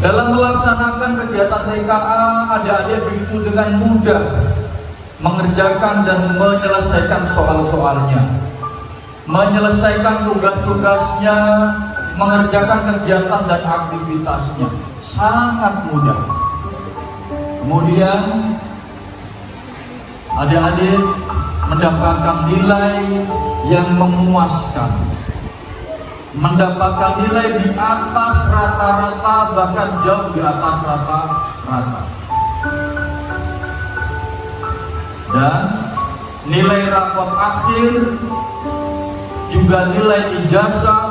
Dalam melaksanakan kegiatan TKA, adik-adik begitu dengan mudah mengerjakan dan menyelesaikan soal-soalnya, menyelesaikan tugas-tugasnya, mengerjakan kegiatan dan aktivitasnya, sangat mudah. Kemudian adik-adik mendapatkan nilai yang memuaskan, mendapatkan nilai di atas rata-rata, bahkan jauh di atas rata-rata. Dan nilai rapot akhir juga nilai ijazah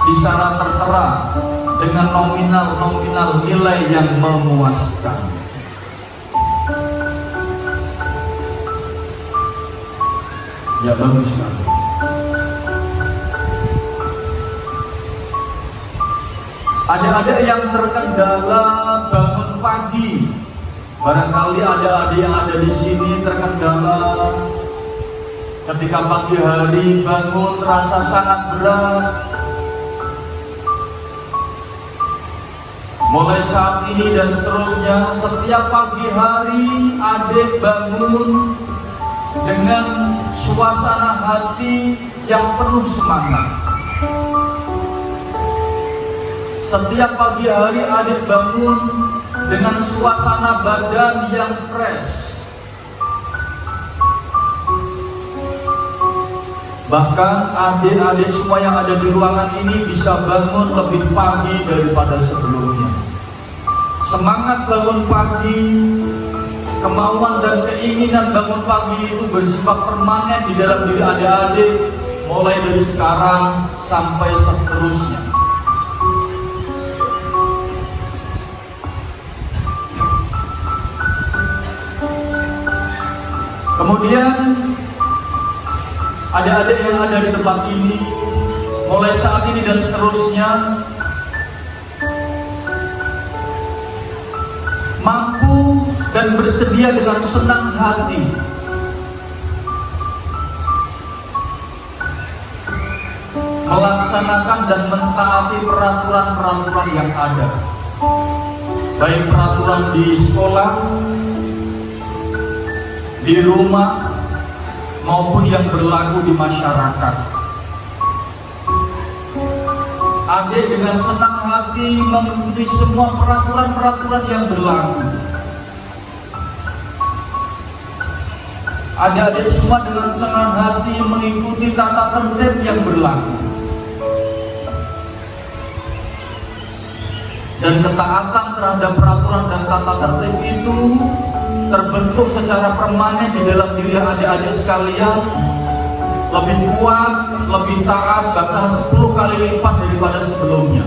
di sana tertera dengan nominal nilai yang memuaskan. Ya, bagus sekali. Adik-adik yang terkendala bangun pagi, barangkali adik-adik yang ada di sini terkendala ketika pagi hari bangun terasa sangat berat. Mulai saat ini dan seterusnya, setiap pagi hari adik bangun dengan suasana hati yang penuh semangat. Setiap pagi hari adik bangun dengan suasana badan yang fresh. Bahkan adik-adik semua yang ada di ruangan ini bisa bangun lebih pagi daripada sebelumnya. Semangat bangun pagi, kemauan dan keinginan bangun pagi itu bersifat permanen di dalam diri adik-adik, mulai dari sekarang sampai seterusnya. Kemudian adik-adik yang ada di tempat ini, mulai saat ini dan seterusnya, mampu dan bersedia dengan senang hati melaksanakan dan mentaati peraturan-peraturan yang ada, baik peraturan di sekolah, di rumah, maupun yang berlaku di masyarakat. Adik dengan senang hati mengikuti semua peraturan-peraturan yang berlaku. Adik-adik semua dengan senang hati mengikuti tata tertib yang berlaku. Dan ketaatan terhadap peraturan dan tata tertib itu terbentuk secara permanen di dalam diri adik-adik sekalian, lebih kuat, lebih taat, bahkan 10 kali lipat daripada sebelumnya.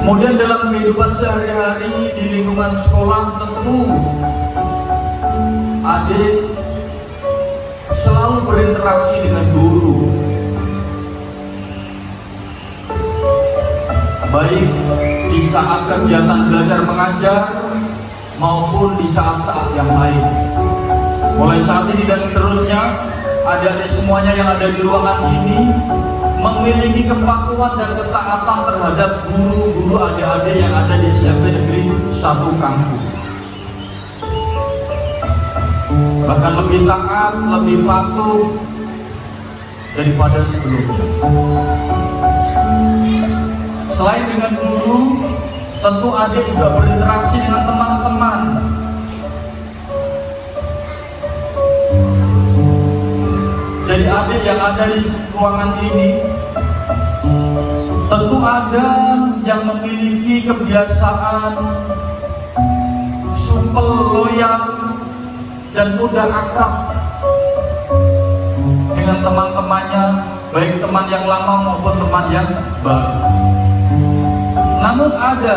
Kemudian dalam kehidupan sehari-hari di lingkungan sekolah, tentu adik selalu berinteraksi dengan guru, baik di saat kegiatan belajar mengajar maupun di saat-saat yang lain. Mulai saat ini dan seterusnya, adik-adik semuanya yang ada di ruangan ini memiliki kepatuhan dan ketaatan terhadap guru-guru adik-adik yang ada di SMP Negeri 1 Kampung. Bahkan lebih taat, lebih patuh daripada sebelumnya. Selain dengan guru, tentu adik juga berinteraksi dengan teman-teman. Jadi adik yang ada di ruangan ini, tentu ada yang memiliki kebiasaan supel, loyal, dan mudah akrab dengan teman-temannya, baik teman yang lama maupun teman yang baru. Namun ada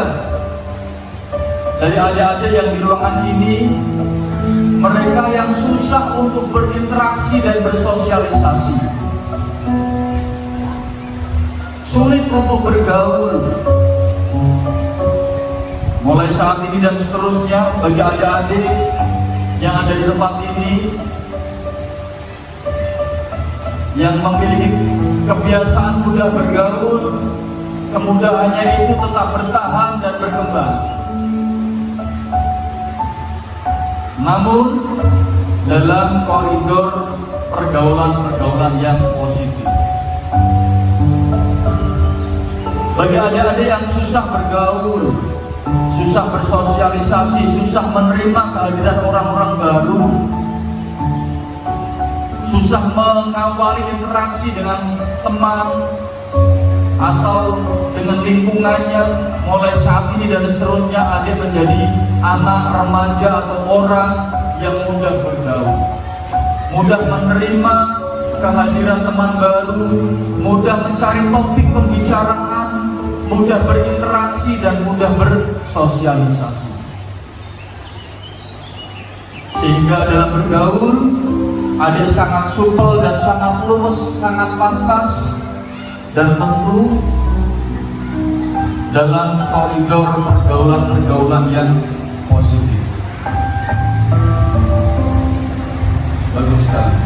dari adik-adik yang di ruangan ini, mereka yang susah untuk berinteraksi dan bersosialisasi, sulit untuk bergaul. Mulai saat ini dan seterusnya, bagi adik-adik yang ada di tempat ini yang memiliki kebiasaan mudah bergaul, kemudahannya itu tetap bertahan dan berkembang. Namun dalam koridor pergaulan-pergaulan yang positif. Bagi adik-adik yang susah bergaul, susah bersosialisasi, susah menerima kehadiran orang-orang baru, susah mengawali interaksi dengan teman atau dengan lingkungannya, mulai saat ini dan seterusnya adik menjadi anak remaja atau orang yang mudah bergaul, mudah menerima kehadiran teman baru, mudah mencari topik pembicaraan, mudah berinteraksi dan mudah bersosialisasi. Sehingga dalam bergaul adik sangat supel dan sangat luwes, sangat pantas, dan tentu dalam koridor pergaulan-pergaulan yang positif. Bagus sekali.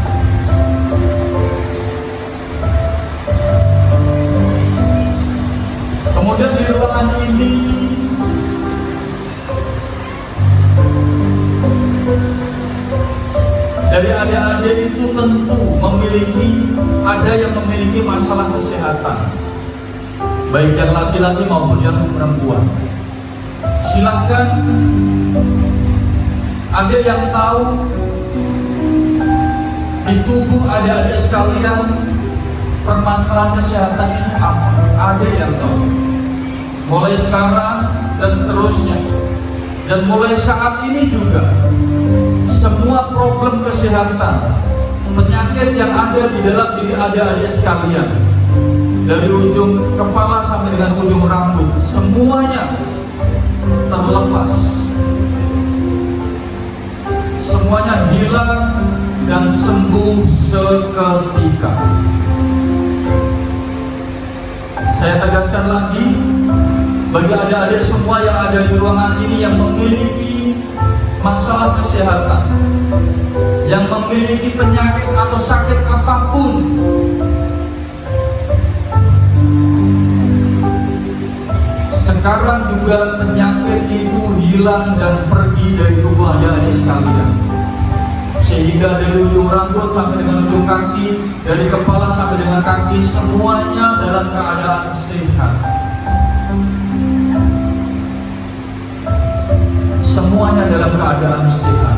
Kemudian di ruangan ini dari adik-adik itu tentu ada yang memiliki masalah kesehatan, baik yang laki-laki maupun yang perempuan. Silakan ada yang tahu di tubuh adik-adik sekalian permasalahan kesehatan ini apa? Ada yang tahu. Mulai sekarang dan seterusnya, dan mulai saat ini juga, semua problem kesehatan, penyakit yang ada di dalam diri adik-adik sekalian, dari ujung kepala sampai dengan ujung rambut, semuanya terlepas, semuanya hilang dan sembuh seketika. Saya tegaskan lagi, bagi adik-adik semua yang ada di ruangan ini yang memiliki masalah kesehatan, yang memiliki penyakit atau sakit apapun, sekarang juga penyakit itu hilang dan pergi dari tubuh adik-adik sekalian, sehingga dari ujung rambut sampai dengan ujung kaki, dari kepala sampai dengan kaki, semuanya dalam keadaan sehat. Semuanya dalam keadaan sehat.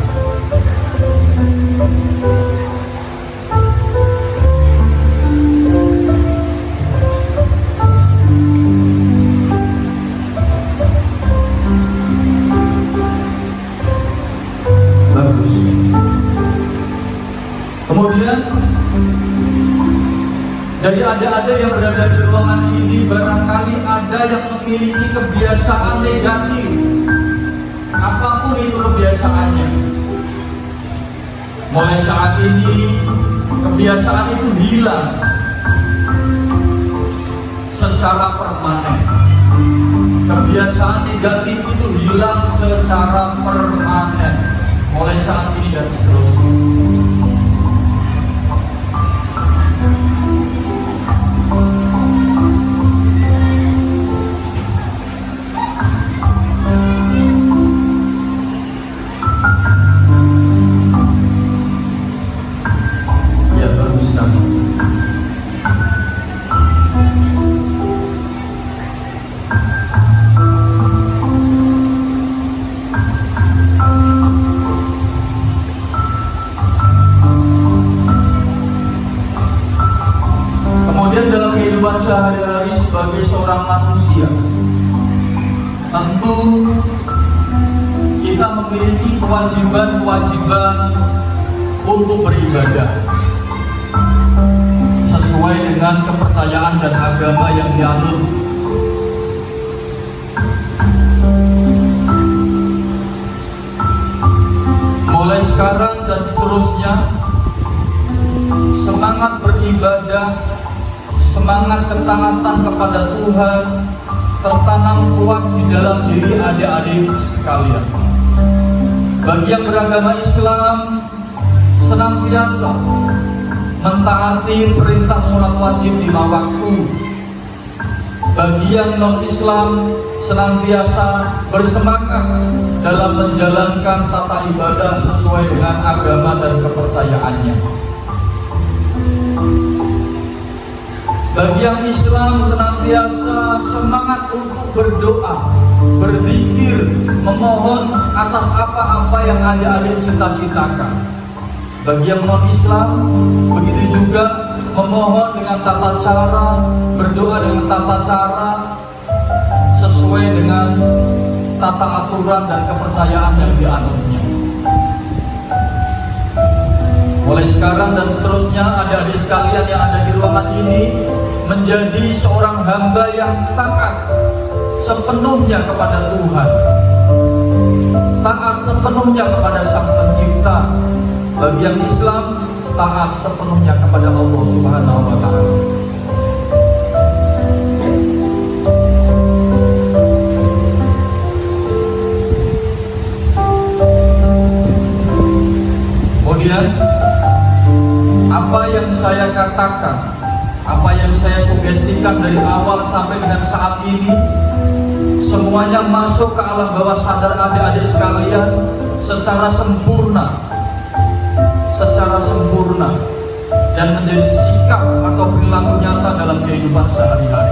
Bagus. Kemudian dari adik-adik yang berada di ruangan ini, barangkali ada yang memiliki kebiasaan negatif. Apapun itu kebiasaannya, mulai saat ini kebiasaan itu hilang secara permanen. Kebiasaan negatif itu hilang secara permanen mulai saat ini dan seterusnya. Sehari-hari sebagai seorang manusia, tentu kita memiliki kewajiban-kewajiban untuk beribadah sesuai dengan kepercayaan dan agama yang dianut. Mulai sekarang dan seterusnya, semangat beribadah, semangat ketaatan kepada Tuhan tertanam kuat di dalam diri adik-adik sekalian. Bagi yang beragama Islam senantiasa mentaati perintah sholat wajib 5 waktu. Bagi yang non-Islam senantiasa bersemangat dalam menjalankan tata ibadah sesuai dengan agama dan kepercayaannya. Bagi yang Islam senantiasa semangat untuk berdoa, berzikir, memohon atas apa-apa yang adik-adik cita-citakan. Bagi yang non-Islam, begitu juga memohon dengan tata cara, berdoa dengan tata cara sesuai dengan tata aturan dan kepercayaan yang dianutnya. Mulai sekarang dan seterusnya, adik-adik sekalian yang ada di ruangan ini menjadi seorang hamba yang taat sepenuhnya kepada Tuhan, taat sepenuhnya kepada Sang Pencipta. Bagi yang Islam, taat sepenuhnya kepada Allah Subhanahu wa Ta'ala. Kemudian, apa yang saya katakan, apa yang saya sugestikan dari awal sampai dengan saat ini, semuanya masuk ke alam bawah sadar adik-adik sekalian secara sempurna dan menjadi sikap atau perilaku nyata dalam kehidupan sehari-hari.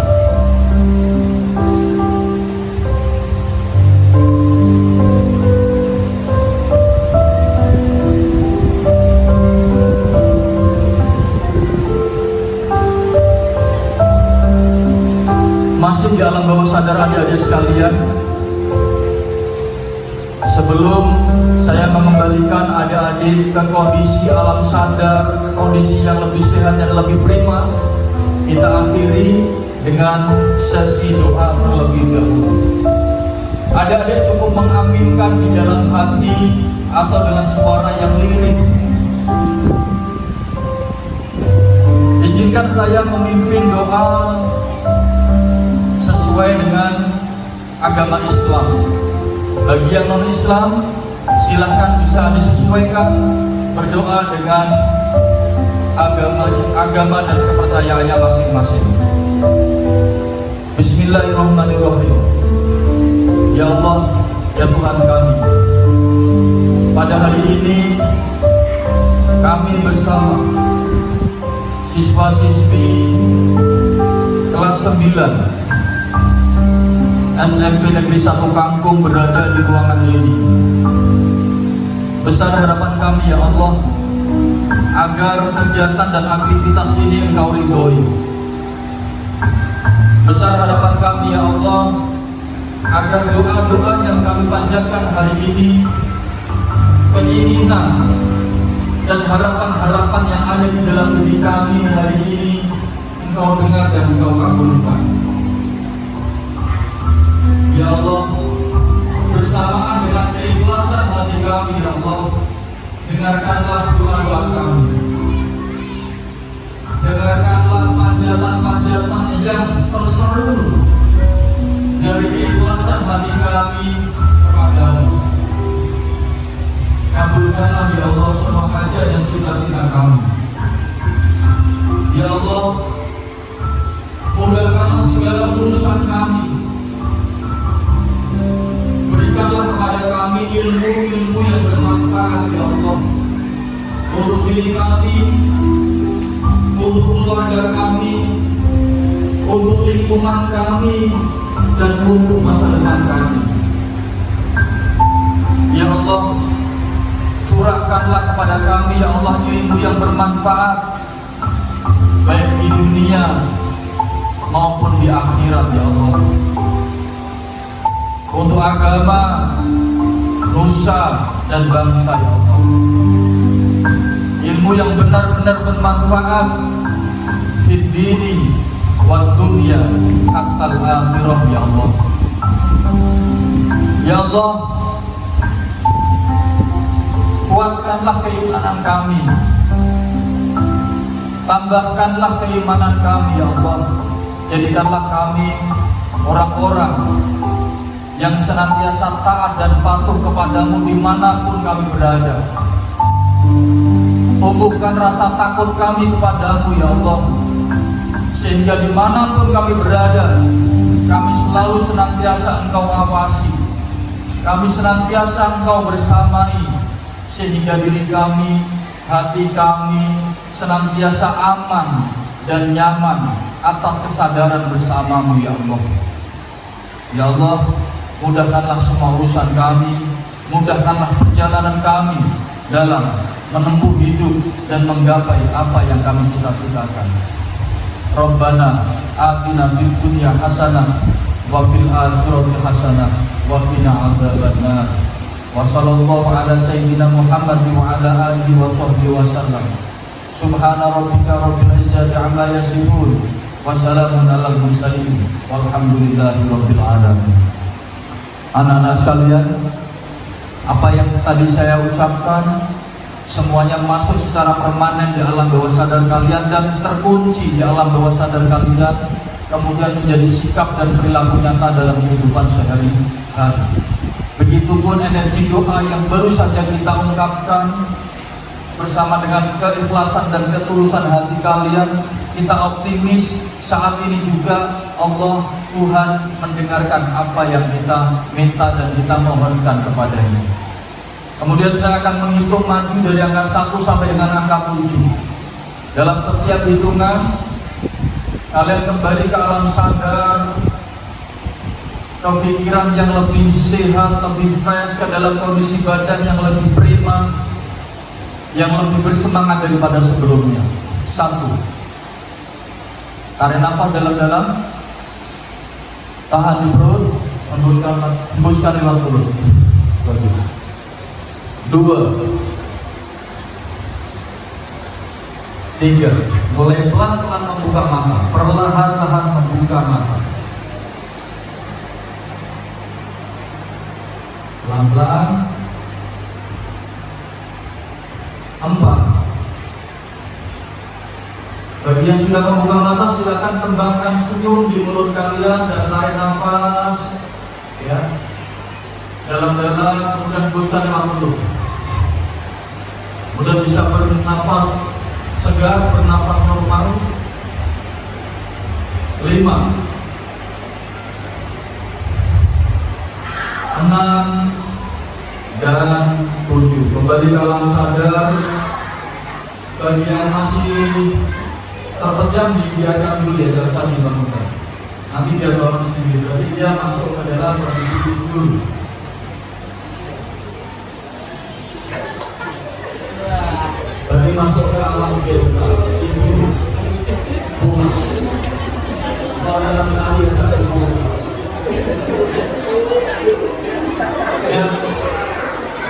Masih di alam bawah sadar adik-adik sekalian, sebelum saya mengembalikan adik-adik ke kondisi alam sadar, ke kondisi yang lebih sehat dan lebih prima, kita akhiri dengan sesi doa terlebih dahulu. Adik-adik cukup mengaminkan di dalam hati atau dengan suara yang lirih. Izinkan saya memimpin doa sesuai dengan agama Islam. Bagi yang non-Islam, silahkan bisa disesuaikan berdoa dengan agama dan kepercayaannya masing-masing. Bismillahirrahmanirrahim. Ya Allah, ya Tuhan kami, pada hari ini kami bersama siswa-siswi kelas 9 SMP Negeri 1 Kangkung berada di ruangan ini. Besar harapan kami ya Allah, agar kegiatan dan aktivitas ini Engkau ridhoi. Besar harapan kami ya Allah, agar doa-doa yang kami panjatkan hari ini, keinginan dan harapan-harapan yang ada di dalam diri kami hari ini, Engkau dengar dan Engkau kabulkan. Ya Allah, bersamaan dengan keikhlasan hati kami ya Allah, dengarkanlah doa-doa kami, dengarkanlah panjatan-panjatan yang terseru dari keikhlasan hati kami kepadamu. Kabulkanlah ya Allah semua hajat dan cita-cita kami. Ya Allah, mudahkanlah segala urusan kami. Berikanlah kepada kami ilmu-ilmu yang bermanfaat ya Allah, untuk diri kami, untuk keluarga kami, untuk lingkungan kami, dan untuk masa depan kami. Ya Allah, curahkanlah kepada kami ya Allah ilmu yang bermanfaat, baik di dunia maupun di akhirat ya Allah, untuk agama, nusa, dan bangsa ya Allah. Ilmu yang benar-benar bermanfaat fid dini wa dunya hatta al-akhirah ya Allah. Ya Allah, kuatkanlah keimanan kami, tambahkanlah keimanan kami ya Allah. Jadikanlah kami orang-orang yang senantiasa taat dan patuh kepadamu dimanapun kami berada. Tumbuhkan rasa takut kami kepadamu ya Allah, sehingga dimanapun kami berada, kami selalu senantiasa Engkau awasi, kami senantiasa Engkau bersamai, sehingga diri kami, hati kami senantiasa aman dan nyaman atas kesadaran bersamamu ya Allah. Ya Allah, mudahkanlah semua urusan kami, mudahkanlah perjalanan kami dalam menempuh hidup dan menggapai apa yang kami cita-citakan. Rabbana atina fid dunya hasanah wa fil akhirati hasanah wa qina adzabannar. Wa sallallahu ala sayyidina Muhammad wa ala alihi wa sahbihi wasallam. Subhana rabbika rabbil izzati amma yasifun wa salamun alal mursalin walhamdulillahi rabbil alamin. Anak-anak sekalian, apa yang tadi saya ucapkan semuanya masuk secara permanen di alam bawah sadar kalian dan terkunci di alam bawah sadar kalian, kemudian menjadi sikap dan perilaku nyata dalam kehidupan sehari-hari. Begitupun energi doa yang baru saja kita ungkapkan bersama dengan keikhlasan dan ketulusan hati kalian, kita optimis saat ini juga Allah Tuhan mendengarkan apa yang kita minta dan kita mohonkan kepadanya. Kemudian saya akan menghitung maju dari angka 1 sampai dengan angka 7. Dalam setiap hitungan, kalian kembali ke alam sadar, ke pikiran yang lebih sehat, lebih fresh, ke dalam kondisi badan yang lebih prima, yang lebih bersemangat daripada sebelumnya. 1. Tarik nafas dalam-dalam, tahan di perut, hembuskan lewat mulut. Bagus. 2, 3, mulai pelan-pelan membuka mata, perlahan-lahan membuka mata, pelan-pelan. 4, bagi yang sudah membuka mata silakan kembangkan senyum di mulut kalian dan tarik nafas ya dalam-dalam, kemudian hembuskan lewat mulut. Kemudian bisa bernafas segar, bernafas normal. 5, 6, dan 7. Kembali ke alam sadar. Bagi yang masih terpejam dibiarkan dulu ya, jangan usah dibangunkan. Nanti dia bangun sendiri. Berarti dia masuk ke dalam kondisi tidur. Berarti masuk ke alam beta, tidur, pulas. Kalau dalam tadi ya sampai pulas. Ya,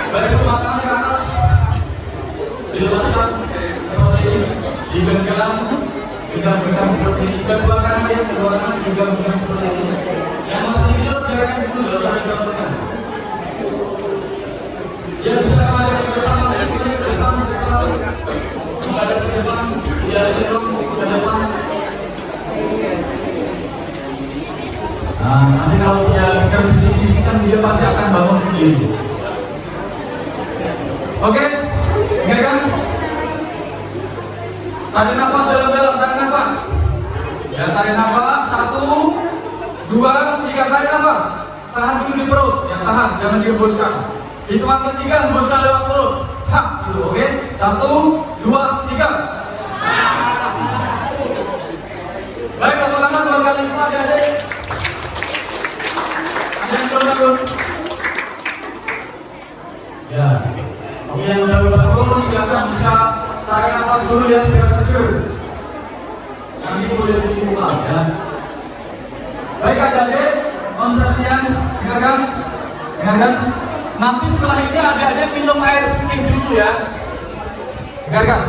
baik, semua tangan ke atas, dilepaskan, digenggam, genggam seperti ini. Kedua kanan ya, kedua kanan genggam seperti ini. Yang masih tidur biarkan dulu, nggak usah digabungkan. Ya bisa ada ke depan, ke depan, ada ke depan, ya serong ke depan. Nah, nanti kalau dia dengar bisik-bisikan, dia pasti akan bangun sendiri. Oke, ingat kan? Tarik nafas dalam-dalam, tarik nafas. Ya, tarik nafas. 1, 2, 3, tarik nafas. Tahan dulu di perut, ya tahan, jangan dihembuskan. Hitungan ketiga, hembuskan lewat mulut. Hak, gitu, oke? 1, 2, 3. Baik, tepuk tangan buat kalian semua, adik-adik. Ada yang belum bangun? Ya. Oke, yang udah bangun, silakan bisa tarik nafas dulu ya, biar seger. Nanti boleh dibuka ya. Baik adik-adik, mohon perhatian, dengarkan, dengarkan. Nanti setelah ini adik-adik minum air putih dulu ya. Dengarkan,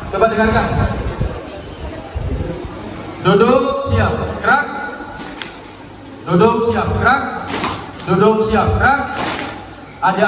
coba dengarkan. Duduk, siap, gerak. Duduk, siap, gerak. Duduk, siap, gerak. Adik-adik